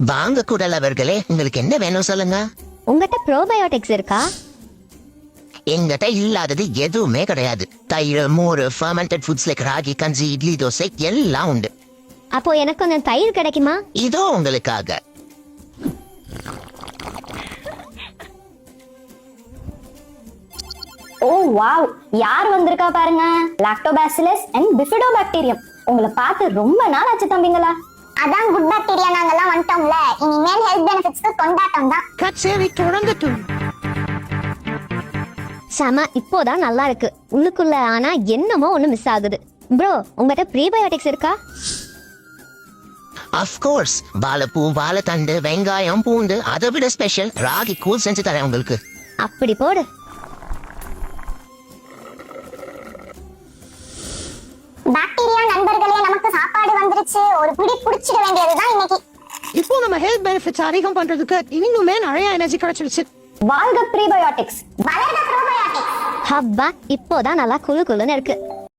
வாங்க குடல் அவர்களே, உங்களுக்கு என்ன வேணும் சொல்லுங்க. உங்ககிட்ட ப்ரோபயோட்டிக்ஸ் இருக்கா? எங்கிட்ட இல்லாதது எதுவுமே கிடையாது. தயிர், மோர், ஃபர்மெண்டட் ஃபுட்ஸ் லைக் ராகி கஞ்சி, இட்லி, தோசை எல்லாம் உண்டு. அப்போ எனக்கு கொஞ்சம் தயிர் கிடைக்குமா? இதோ உங்களுக்காக. ஓ வாவ், யார் வந்திருக்கா பாருங்க. Lactobacillus and bifidobacterium. உங்களை பார்த்து ரொம்ப நாள் ஆச்சு தம்பிங்களா. அதான் குட் பாக்டீரியா நாங்கெல்லாம் வந்துட்டோம்ல, இனிமேல் ஹெல்த் பெனிஃபிட்ஸ்க்கு கொண்டாட்டம் தான். கச்சேரி தொடங்கட்டும். சாமா இப்போதான் நல்லா இருக்கு உள்ளுக்குள்ள, ஆனா என்னமோ ஒண்ணு மிஸ் ஆகுது. ப்ரோ, உங்ககிட்ட ப்ரீபயோட்டிக்ஸ் இருக்கா? அஃப்கோர்ஸ், வாழைப்பூ, வாழைத்தண்டு, வெங்காயம், பூண்டு, அதை விட ஸ்பெஷல் ராகி கூழ் செஞ்சு தரேன் உங்களுக்கு. அப்படி போடு. பாக்டீரியா நண்பர்களே, நமக்கு சாப்பாடு வந்துருச்சு. ஒரு பிடி புடிச்சிட வேண்டியதுதான் இன்னைக்கு. இப்போ நம்ம ஹெல்த் பெனிஃபிட்ஸ் அதிகம் பண்றதுக்கு இன்னுமே நிறைய எனர்ஜி கிடைச்சிருச்சு. வாழ்க ப்ரீபயோட்டிக்ஸ். வளர்க ப்ரோபயோட்டிக்ஸ். ஹப்பா, இப்போதான் நல்லா குளு குளுன்னு இருக்கு.